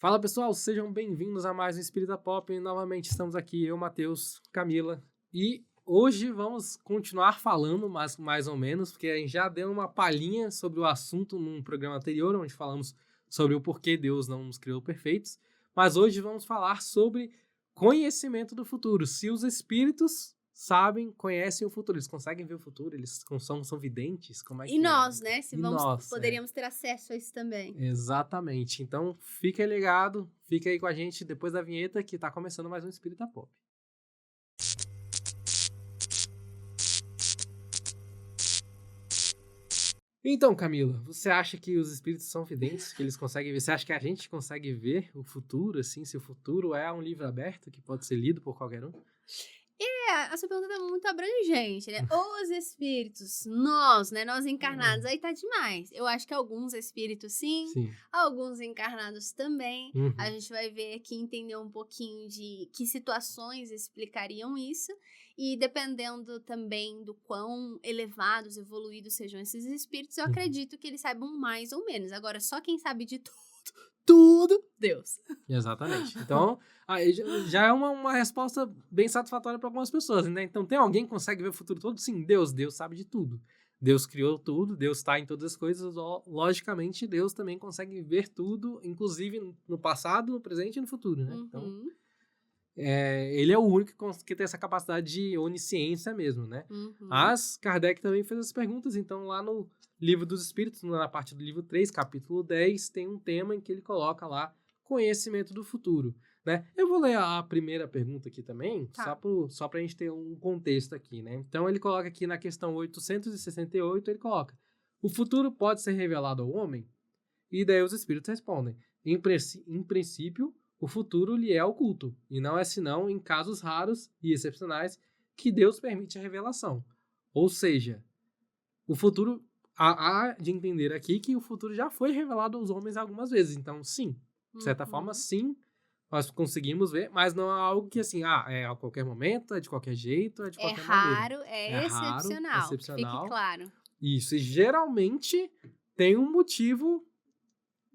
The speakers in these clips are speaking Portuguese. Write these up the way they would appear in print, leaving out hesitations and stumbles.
Fala pessoal, sejam bem-vindos a mais um Espírita Pop. E novamente estamos aqui, eu, Matheus, Camila. E hoje vamos continuar falando, mais ou menos, porque a gente já deu uma palhinha sobre o assunto num programa anterior, onde falamos sobre o porquê Deus não nos criou perfeitos. Mas hoje vamos falar sobre conhecimento do futuro. Se os espíritos sabem, conhecem o futuro, eles conseguem ver o futuro, eles são videntes, como é E que é? nós, né? Se E vamos, nós, poderíamos ter acesso a isso também. Exatamente. Então, fica ligado, fica aí com a gente depois da vinheta que tá começando mais um Espírita Pop. Então, Camila, você acha que os espíritos são videntes, que eles conseguem ver? Você acha que a gente consegue ver o futuro, assim, se o futuro é um livro aberto que pode ser lido por qualquer um? Essa pergunta é muito abrangente, né? Os espíritos, nós, né? Nós encarnados, aí tá demais. Eu acho que alguns espíritos sim, Sim. alguns encarnados também. Uhum. A gente vai ver aqui, entender um pouquinho de que situações explicariam isso. E dependendo também do quão elevados, evoluídos sejam esses espíritos, eu acredito que eles saibam mais ou menos. Agora, só quem sabe de tudo, Deus. Exatamente. Então, aí já é uma resposta bem satisfatória para algumas pessoas, né? Então, tem alguém que consegue ver o futuro todo? Sim, Deus sabe de tudo. Deus criou tudo, Deus está em todas as coisas, logicamente Deus também consegue ver tudo, inclusive no passado, no presente e no futuro, né? Então, ele é o único que tem essa capacidade de onisciência mesmo, né? Mas Kardec também fez as perguntas, então lá no Livro dos Espíritos, na parte do livro 3, capítulo 10, tem um tema em que ele coloca lá conhecimento do futuro, né? Eu vou ler a primeira pergunta aqui também, Tá. só pra gente ter um contexto aqui, né? Então ele coloca aqui na questão 868, ele coloca: o futuro pode ser revelado ao homem? E daí os espíritos respondem: em princípio, o futuro lhe é oculto, e não é senão em casos raros e excepcionais que Deus permite a revelação. Ou seja, o futuro há de entender aqui que o futuro já foi revelado aos homens algumas vezes. Então, sim, de certa forma, sim, nós conseguimos ver, mas não é algo que, assim, é a qualquer momento, é de qualquer jeito, é de qualquer maneira. Raro, É raro, excepcional. Que fique excepcional. claro. Isso, e geralmente tem um motivo,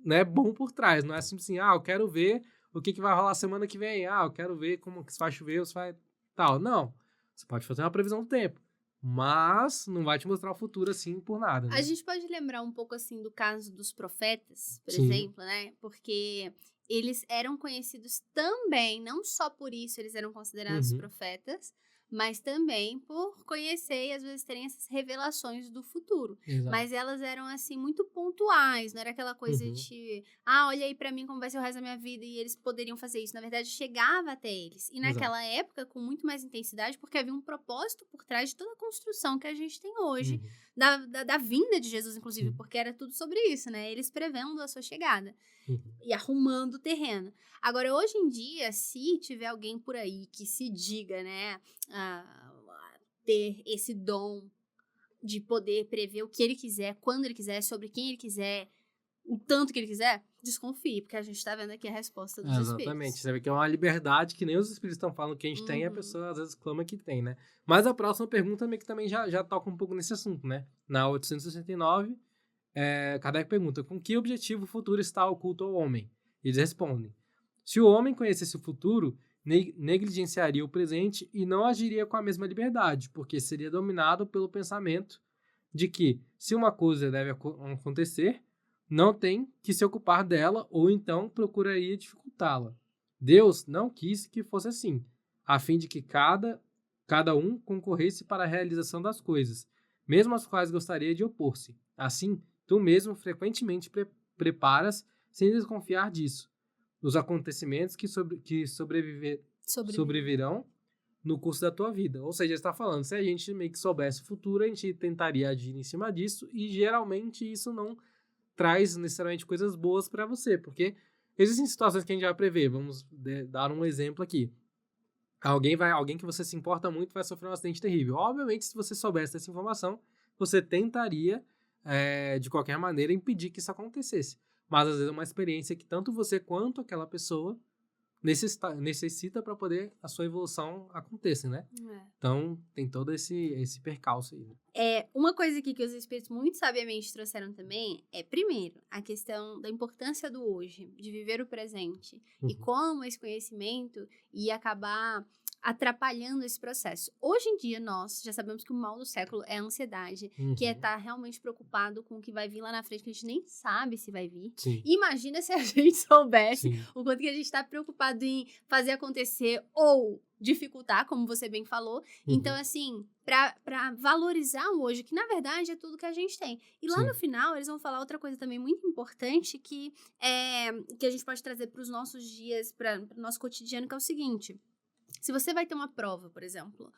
né, bom por trás. Não é assim, eu quero ver o que vai rolar semana que vem. Eu quero ver como que se vai chover ou se vai tal. Não, você pode fazer uma previsão do tempo, mas não vai te mostrar o futuro assim por nada, né? A gente pode lembrar um pouco assim do caso dos profetas, por Sim. exemplo, né? Porque eles eram conhecidos também, não só por isso eles eram considerados profetas, mas também por conhecer e às vezes terem essas revelações do futuro. Exato. Mas elas eram assim muito pontuais, não era aquela coisa de, olha aí pra mim como vai ser o resto da minha vida e eles poderiam fazer isso. Na verdade, chegava até eles. E naquela época, com muito mais intensidade, porque havia um propósito por trás de toda a construção que a gente tem hoje, da vinda de Jesus, inclusive, porque era tudo sobre isso, né? Eles prevendo a sua chegada e arrumando o terreno. Agora, hoje em dia, se tiver alguém por aí que se diga, né, ter esse dom de poder prever o que ele quiser, quando ele quiser, sobre quem ele quiser, o tanto que ele quiser, desconfie, porque a gente tá vendo aqui a resposta dos espíritos. Exatamente, você vê que é uma liberdade que nem os espíritos estão falando que a gente tem e a pessoa às vezes clama que tem, né? Mas a próxima pergunta meio que também já toca um pouco nesse assunto, né? Na 869, Kardec pergunta: com que objetivo o futuro está oculto ao homem? Eles respondem: se o homem conhecesse o futuro, negligenciaria o presente e não agiria com a mesma liberdade, porque seria dominado pelo pensamento de que, se uma coisa deve acontecer, não tem que se ocupar dela ou então procuraria dificultá-la. Deus não quis que fosse assim, a fim de que cada um concorresse para a realização das coisas, mesmo as quais gostaria de opor-se. Assim, tu mesmo frequentemente preparas, sem desconfiar disso, os acontecimentos que sobrevirão no curso da tua vida. Ou seja, está falando, se a gente meio que soubesse o futuro, a gente tentaria agir em cima disso, e geralmente isso não traz necessariamente coisas boas para você, porque existem situações que a gente vai prever. Vamos dar um exemplo aqui. Alguém que você se importa muito vai sofrer um acidente terrível. Obviamente, se você soubesse dessa informação, você tentaria, de qualquer maneira, impedir que isso acontecesse. Mas, às vezes, é uma experiência que tanto você quanto aquela pessoa necessita para poder a sua evolução aconteça, né? Então, tem todo esse percalço aí. Uma coisa aqui que os espíritos muito sabiamente trouxeram também é, primeiro, a questão da importância do hoje, de viver o presente. E como esse conhecimento ia acabar atrapalhando esse processo. Hoje em dia, nós já sabemos que o mal do século é a ansiedade, que é estar realmente preocupado com o que vai vir lá na frente, que a gente nem sabe se vai vir. Sim. Imagina se a gente soubesse Sim. o quanto que a gente está preocupado em fazer acontecer ou dificultar, como você bem falou. Então, assim, para valorizar o hoje, que na verdade é tudo que a gente tem. E lá no final, eles vão falar outra coisa também muito importante que a gente pode trazer para os nossos dias, para o nosso cotidiano, que é o seguinte. Se você vai ter uma prova, por exemplo,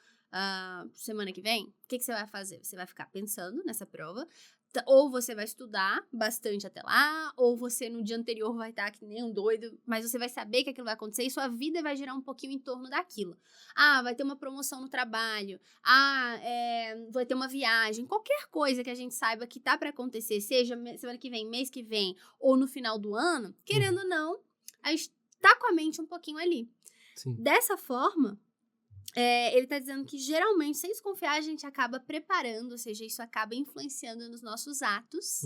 semana que vem, o que você vai fazer? Você vai ficar pensando nessa prova, ou você vai estudar bastante até lá, ou você no dia anterior vai estar que nem um doido, mas você vai saber que aquilo vai acontecer e sua vida vai girar um pouquinho em torno daquilo. Vai ter uma promoção no trabalho, vai ter uma viagem, qualquer coisa que a gente saiba que tá para acontecer, seja semana que vem, mês que vem, ou no final do ano, querendo ou não, a gente tá com a mente um pouquinho ali. Sim. Dessa forma, ele tá dizendo que geralmente, sem desconfiar, a gente acaba preparando, ou seja, isso acaba influenciando nos nossos atos,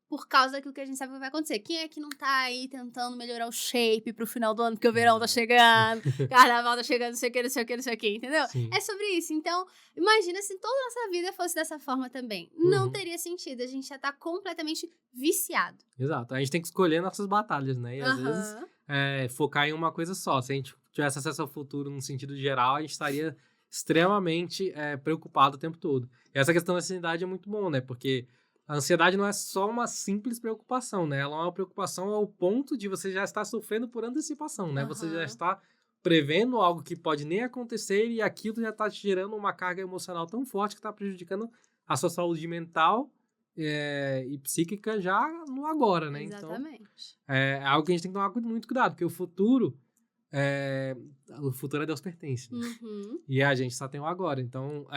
por causa daquilo que a gente sabe que vai acontecer. Quem é que não tá aí tentando melhorar o shape pro final do ano, porque o verão tá chegando, carnaval tá chegando, não sei o que, não sei o que, não sei o que, entendeu? Sim. É sobre isso. Então, imagina se toda a nossa vida fosse dessa forma também. Não teria sentido, a gente já tá completamente viciado. Exato, a gente tem que escolher nossas batalhas, né? E às vezes focar em uma coisa só. Se a gente tivesse acesso ao futuro no sentido geral, a gente estaria extremamente preocupado o tempo todo. E essa questão da ansiedade é muito bom, né? Porque a ansiedade não é só uma simples preocupação, né? Ela é uma preocupação ao ponto de você já estar sofrendo por antecipação, né? Você já está prevendo algo que pode nem acontecer e aquilo já está te gerando uma carga emocional tão forte que está prejudicando a sua saúde mental e psíquica já no agora, né? Exatamente. Então, é algo que a gente tem que tomar muito cuidado, porque o futuro a Deus pertence. Né? E a gente só tem o agora. Então,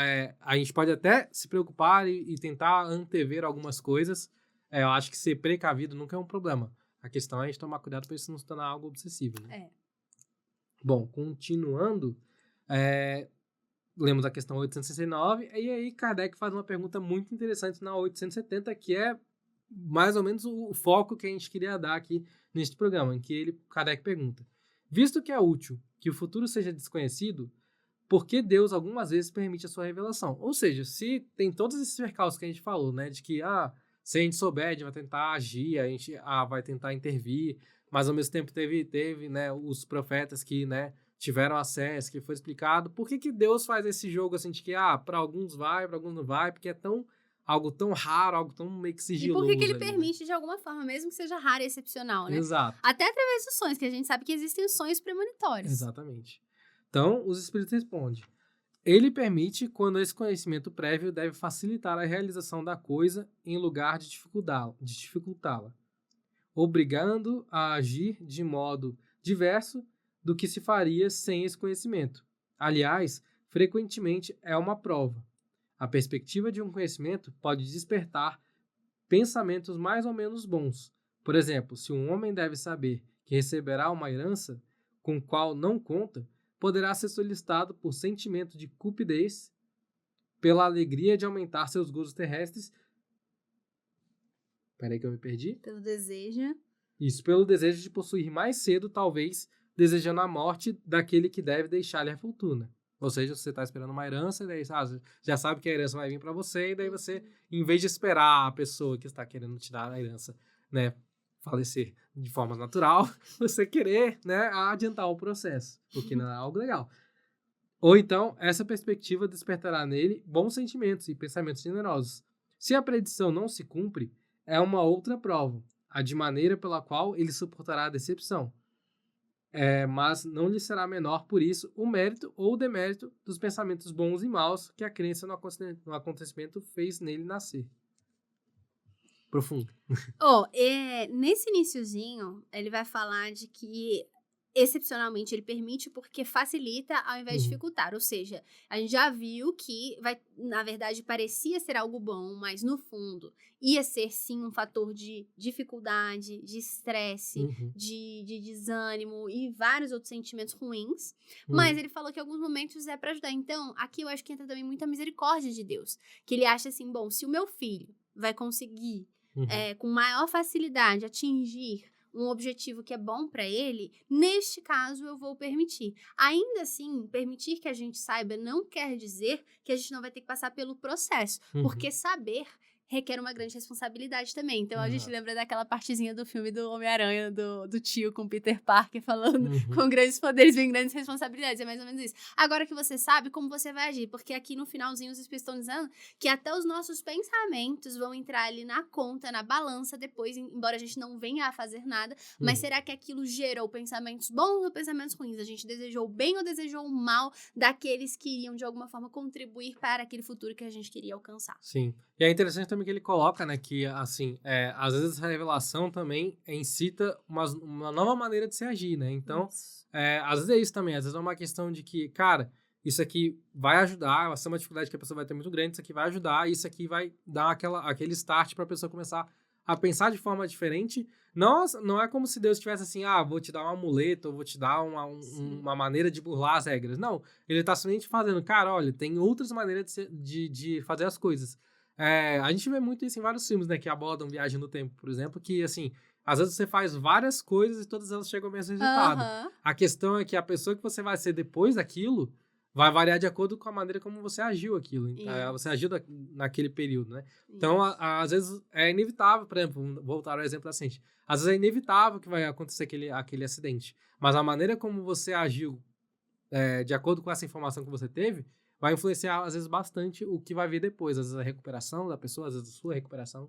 a gente pode até se preocupar e tentar antever algumas coisas. Eu acho que ser precavido nunca é um problema. A questão é a gente tomar cuidado para isso não se tornar algo obsessivo. Né? Bom, continuando, lemos a questão 869, e aí Kardec faz uma pergunta muito interessante na 870, que é mais ou menos o foco que a gente queria dar aqui neste programa, em que Kardec pergunta: visto que é útil que o futuro seja desconhecido, por que Deus algumas vezes permite a sua revelação? Ou seja, se tem todos esses percalços que a gente falou, né? De que, se a gente souber, a gente vai tentar agir, a gente vai tentar intervir, mas ao mesmo tempo teve né, os profetas que, né, tiveram acesso, que foi explicado. Por que Deus faz esse jogo assim de que, para alguns vai, para alguns não vai, porque é algo tão raro, algo tão meio que sigiloso. E por que ele permite de alguma forma, mesmo que seja raro e excepcional, né? Exato. Até através dos sonhos, que a gente sabe que existem sonhos premonitórios. Exatamente. Então, os espíritos respondem: ele permite quando esse conhecimento prévio deve facilitar a realização da coisa em lugar de dificultá-la, obrigando a agir de modo diverso do que se faria sem esse conhecimento. Aliás, frequentemente é uma prova. A perspectiva de um conhecimento pode despertar pensamentos mais ou menos bons. Por exemplo, se um homem deve saber que receberá uma herança com qual não conta, poderá ser solicitado por sentimento de cupidez, pela alegria de aumentar seus gozos terrestres. Peraí que eu me perdi. Pelo desejo. Isso, pelo desejo de possuir mais cedo, talvez, desejando a morte daquele que deve deixar-lhe a fortuna. Ou seja, você está esperando uma herança, e daí já sabe que a herança vai vir para você, e daí você, em vez de esperar a pessoa que está querendo te dar a herança, né, falecer de forma natural, você querer, né, adiantar o processo, o que não é algo legal. Ou então, essa perspectiva despertará nele bons sentimentos e pensamentos generosos. Se a predição não se cumpre, é uma outra prova, a de maneira pela qual ele suportará a decepção. Mas não lhe será menor, por isso, o mérito ou o demérito dos pensamentos bons e maus que a crença no acontecimento fez nele nascer. Profundo. Nesse iniciozinho, ele vai falar de que excepcionalmente, ele permite porque facilita ao invés de dificultar. Ou seja, a gente já viu que na verdade, parecia ser algo bom, mas no fundo ia ser sim um fator de dificuldade, de estresse, de desânimo e vários outros sentimentos ruins. Mas ele falou que em alguns momentos é para ajudar. Então, aqui eu acho que entra também muita misericórdia de Deus. Que ele acha assim, bom, se o meu filho vai conseguir com maior facilidade atingir um objetivo que é bom para ele, neste caso eu vou permitir. Ainda assim, permitir que a gente saiba não quer dizer que a gente não vai ter que passar pelo processo, porque saber requer uma grande responsabilidade também. Então, a gente lembra daquela partezinha do filme do Homem-Aranha, do tio com Peter Parker, falando com grandes poderes vem grandes responsabilidades. É mais ou menos isso. Agora que você sabe como você vai agir, porque aqui no finalzinho os Espíritos estão dizendo que até os nossos pensamentos vão entrar ali na conta, na balança depois, embora a gente não venha a fazer nada, mas será que aquilo gerou pensamentos bons ou pensamentos ruins? A gente desejou o bem ou desejou o mal daqueles que iriam, de alguma forma, contribuir para aquele futuro que a gente queria alcançar? Sim. E é interessante também que ele coloca, né, que, assim, às vezes essa revelação também incita uma nova maneira de se agir, né? Então, às vezes é isso também. Às vezes é uma questão de que, cara, isso aqui vai ajudar, vai ser uma dificuldade que a pessoa vai ter muito grande, isso aqui vai ajudar, isso aqui vai dar aquele start para a pessoa começar a pensar de forma diferente. Não é como se Deus tivesse assim, vou te dar um amuleto, ou vou te dar uma maneira de burlar as regras. Não, ele tá somente fazendo, cara, olha, tem outras maneiras de fazer as coisas. A gente vê muito isso em vários filmes, né, que abordam Viagem no Tempo, por exemplo, que, assim, às vezes você faz várias coisas e todas elas chegam ao mesmo resultado. A questão é que a pessoa que você vai ser depois daquilo vai variar de acordo com a maneira como você agiu aquilo. Você agiu naquele período, né? Então, às vezes, é inevitável, por exemplo, voltar ao exemplo da Cintia, às vezes é inevitável que vai acontecer aquele acidente, mas a maneira como você agiu de acordo com essa informação que você teve, vai influenciar, às vezes, bastante o que vai vir depois. Às vezes, a recuperação da pessoa, às vezes, a sua recuperação.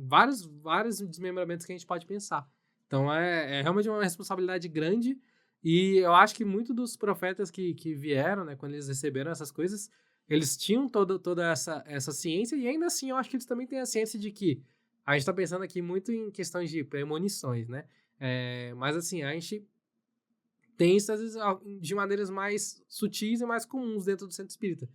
Vários desmembramentos que a gente pode pensar. Então, é realmente uma responsabilidade grande. E eu acho que muitos dos profetas que vieram, né, quando eles receberam essas coisas, eles tinham toda essa ciência. E ainda assim, eu acho que eles também têm a ciência de que a gente está pensando aqui muito em questões de premonições, né? Mas, assim, a gente tem isso, às vezes, de maneiras mais sutis e mais comuns dentro do centro espírita,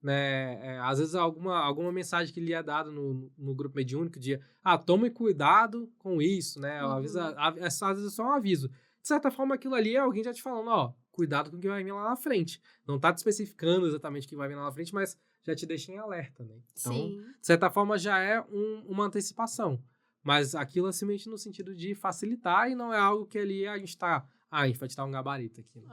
né? Às vezes, alguma mensagem que lhe é dada no grupo mediúnico de tome cuidado com isso, né? Às vezes é só um aviso. De certa forma, aquilo ali é alguém já te falando, cuidado com o que vai vir lá na frente. Não tá te especificando exatamente o que vai vir lá na frente, mas já te deixa em alerta, né? Então, de certa forma, já é uma antecipação. Mas aquilo é simplesmente no sentido de facilitar e não é algo que ali a gente vai te dar um gabarito aqui. Né?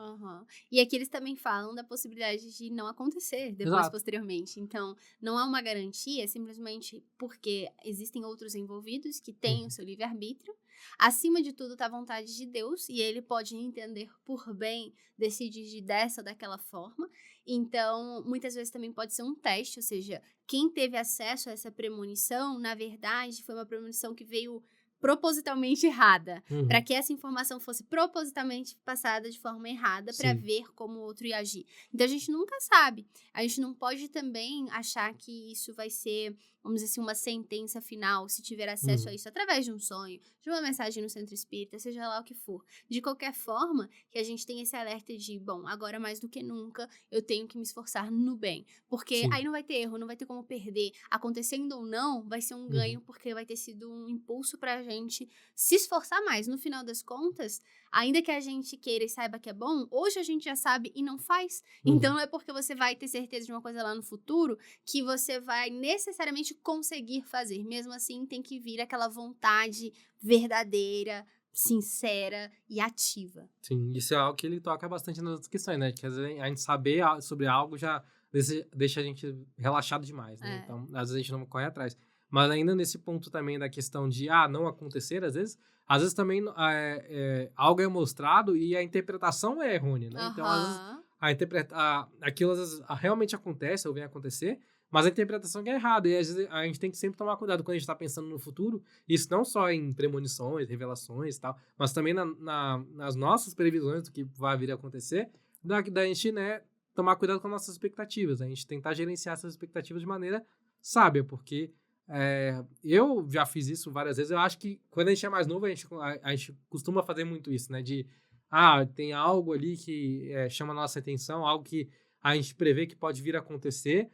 E aqui eles também falam da possibilidade de não acontecer depois, posteriormente. Então, não é uma garantia, simplesmente porque existem outros envolvidos que têm o seu livre-arbítrio. Acima de tudo, está a vontade de Deus e ele pode entender por bem, decidir dessa ou daquela forma. Então, muitas vezes também pode ser um teste, ou seja, quem teve acesso a essa premonição, na verdade, foi uma premonição que veio propositalmente errada, para que essa informação fosse propositalmente passada de forma errada para ver como o outro ia agir. Então, a gente nunca sabe. A gente não pode também achar que isso vai ser, vamos dizer assim, uma sentença final, se tiver acesso a isso através de um sonho, de uma mensagem no centro espírita, seja lá o que for. De qualquer forma, que a gente tem esse alerta de, bom, agora mais do que nunca, eu tenho que me esforçar no bem. Porque aí não vai ter erro, não vai ter como perder. Acontecendo ou não, vai ser um ganho, porque vai ter sido um impulso pra gente se esforçar mais. No final das contas, ainda que a gente queira e saiba que é bom, hoje a gente já sabe e não faz. Então, não é porque você vai ter certeza de uma coisa lá no futuro que você vai necessariamente conseguir fazer. Mesmo assim, tem que vir aquela vontade verdadeira, sincera e ativa. Sim, isso é algo que ele toca bastante nas outras questões, né? Que às vezes a gente saber sobre algo já deixa a gente relaxado demais, né? Então, às vezes a gente não corre atrás. Mas ainda nesse ponto também da questão de não acontecer, às vezes também algo é mostrado e a interpretação é errônea, né? Então, às vezes, aquilo às vezes realmente acontece ou vem acontecer, mas a interpretação é errada. E às vezes a gente tem que sempre tomar cuidado quando a gente está pensando no futuro. Isso não só em premonições, revelações e tal, mas também nas nossas previsões do que vai vir a acontecer, da gente, né, tomar cuidado com as nossas expectativas. A gente tentar gerenciar essas expectativas de maneira sábia, porque Eu já fiz isso várias vezes. Eu acho que quando a gente é mais novo, a gente costuma fazer muito isso, né? Tem algo ali que chama a nossa atenção, algo que a gente prevê que pode vir a acontecer,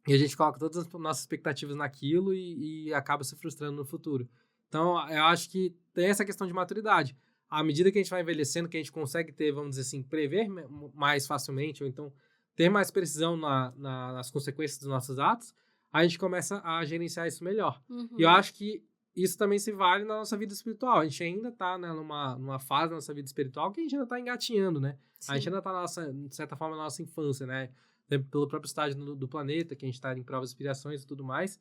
e a gente coloca todas as nossas expectativas naquilo e acaba se frustrando no futuro. Então, eu acho que tem essa questão de maturidade. À medida que a gente vai envelhecendo, que a gente consegue ter, vamos dizer assim, prever mais facilmente, ou então ter mais precisão nas consequências dos nossos atos, a gente começa a gerenciar isso melhor. E eu acho que isso também se vale na nossa vida espiritual. A gente ainda está, né, numa fase da nossa vida espiritual que a gente ainda está engatinhando, né? Sim. A gente ainda está, de certa forma, na nossa infância, né? Pelo próprio estágio do planeta, que a gente está em provas, expirações e tudo mais,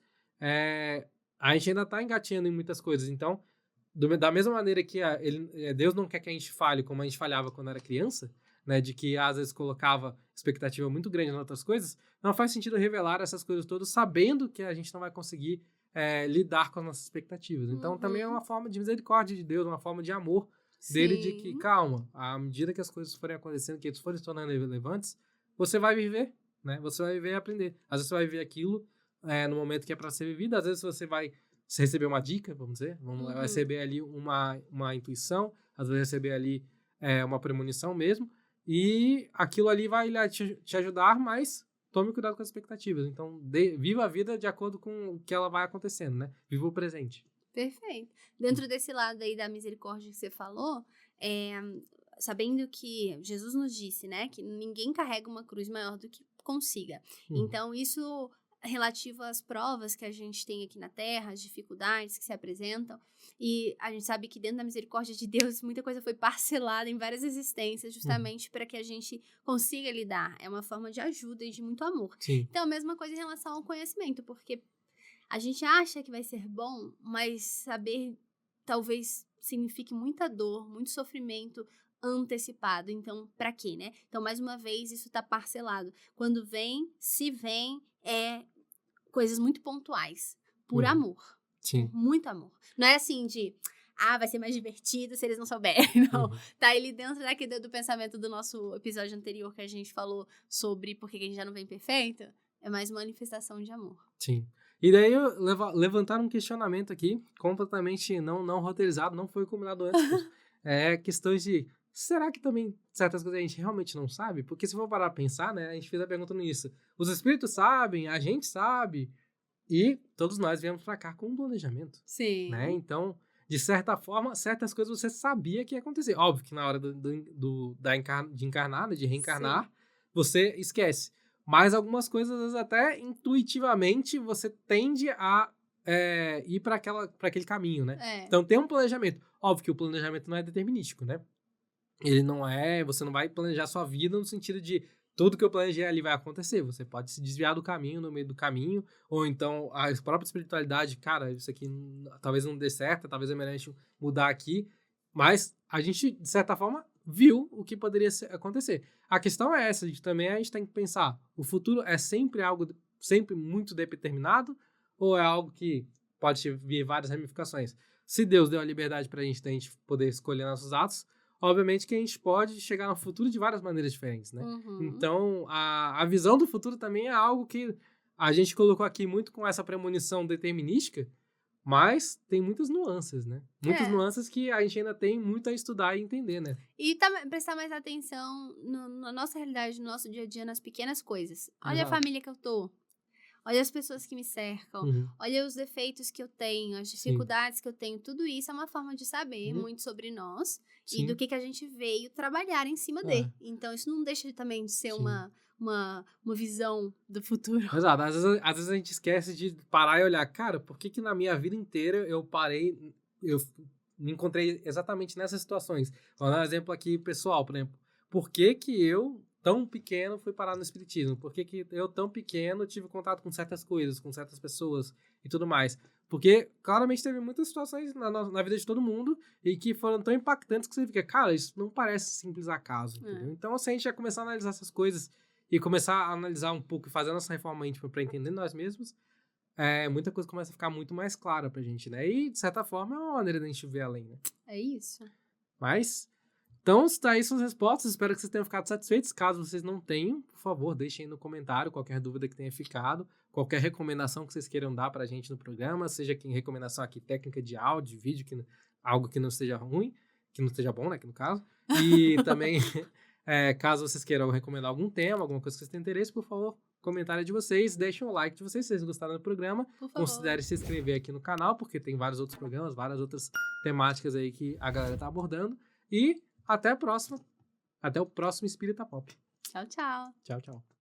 a gente ainda está engatinhando em muitas coisas. Então, da mesma maneira que Deus não quer que a gente falhe como a gente falhava quando era criança, né, de que às vezes colocava expectativa muito grande em outras coisas, não faz sentido revelar essas coisas todas sabendo que a gente não vai conseguir lidar com as nossas expectativas. Então, também é uma forma de misericórdia de Deus, uma forma de amor dele, de que, calma, à medida que as coisas forem acontecendo, que eles forem se tornando relevantes, você vai viver, né? Você vai viver e aprender. Às vezes você vai viver aquilo no momento que é para ser vivido, às vezes você vai receber uma dica, vamos dizer, vai receber ali uma intuição, às vezes receber ali uma premonição mesmo, e aquilo ali vai te ajudar, mas tome cuidado com as expectativas. Então, viva a vida de acordo com o que ela vai acontecendo, né? Viva o presente. Perfeito. Dentro desse lado aí da misericórdia que você falou, sabendo que Jesus nos disse, né, que ninguém carrega uma cruz maior do que consiga. Então, isso relativo às provas que a gente tem aqui na Terra, as dificuldades que se apresentam, e a gente sabe que dentro da misericórdia de Deus, muita coisa foi parcelada em várias existências, justamente para que a gente consiga lidar. É uma forma de ajuda e de muito amor. Sim. Então, a mesma coisa em relação ao conhecimento, porque a gente acha que vai ser bom, mas saber talvez signifique muita dor, muito sofrimento antecipado. Então, para quê, né? Então, mais uma vez, isso tá parcelado. Quando se vem, coisas muito pontuais, por amor. Sim. Por muito amor. Não é assim vai ser mais divertido se eles não souberem, não. Tá ali dentro do pensamento do nosso episódio anterior que a gente falou sobre por que a gente já não vem perfeito. É mais manifestação de amor. Sim. E daí levantaram um questionamento aqui, completamente não roteirizado, não foi combinado antes. Questões de, será que também certas coisas a gente realmente não sabe? Porque se for parar pra pensar, né, a gente fez a pergunta nisso. Os espíritos sabem, a gente sabe, e todos nós viemos pra cá com um planejamento. Sim. Né? Então, de certa forma, certas coisas você sabia que ia acontecer. Óbvio que na hora de encarnar, de reencarnar, sim, você esquece. Mas algumas coisas, às vezes, até intuitivamente, você tende a ir para aquele caminho, né? Então, tem um planejamento. Óbvio que o planejamento não é determinístico, né? Ele não você não vai planejar sua vida no sentido de tudo que eu planejei ali vai acontecer. Você pode se desviar do caminho, no meio do caminho, ou então a própria espiritualidade, cara, isso aqui talvez não dê certo, talvez é melhor a gente mudar aqui. Mas a gente, de certa forma, viu o que poderia acontecer. A questão é essa, a gente tem que pensar, o futuro é sempre algo, sempre muito determinado, ou é algo que pode vir várias ramificações? Se Deus deu a liberdade pra gente poder escolher nossos atos, obviamente que a gente pode chegar no futuro de várias maneiras diferentes, né? Então, a visão do futuro também é algo que a gente colocou aqui muito com essa premonição determinística, mas tem muitas nuances, né? Muitas nuances que a gente ainda tem muito a estudar e entender, né? E prestar mais atenção na nossa realidade, no nosso dia a dia, nas pequenas coisas. Olha Exato. A família que eu tô. Olha as pessoas que me cercam. Olha os defeitos que eu tenho, as dificuldades que eu tenho. Tudo isso é uma forma de saber muito sobre nós e do que a gente veio trabalhar em cima de. Então, isso não deixa também de ser uma visão do futuro. Exato. Às vezes a gente esquece de parar e olhar, cara, por que na minha vida inteira eu me encontrei exatamente nessas situações? Vou dar um exemplo aqui pessoal, por exemplo. Por que eu, tão pequeno, fui parar no espiritismo? Por que eu, tão pequeno, tive contato com certas coisas, com certas pessoas e tudo mais? Porque, claramente, teve muitas situações na vida de todo mundo e que foram tão impactantes que você fica, cara, isso não parece simples acaso, entendeu? Então, se a gente já começar a analisar essas coisas e começar a analisar um pouco e fazer a nossa reforma íntima para entender nós mesmos, muita coisa começa a ficar muito mais clara pra gente, né? E, de certa forma, é uma maneira da gente ver além, né? É isso. Mas, Então, está aí suas respostas. Espero que vocês tenham ficado satisfeitos. Caso vocês não tenham, por favor, deixem aí no comentário qualquer dúvida que tenha ficado, qualquer recomendação que vocês queiram dar pra gente no programa, seja que recomendação aqui técnica de áudio, de vídeo, algo que não esteja ruim, que não esteja bom, né, que no caso. E também, caso vocês queiram recomendar algum tema, alguma coisa que vocês tenham interesse, por favor, comentário de vocês, deixem o like de vocês, se vocês gostaram do programa. Por favor. Considere se inscrever aqui no canal, porque tem vários outros programas, várias outras temáticas aí que a galera tá abordando. E até a próxima. Até o próximo Espírita Pop. Tchau, tchau. Tchau, tchau.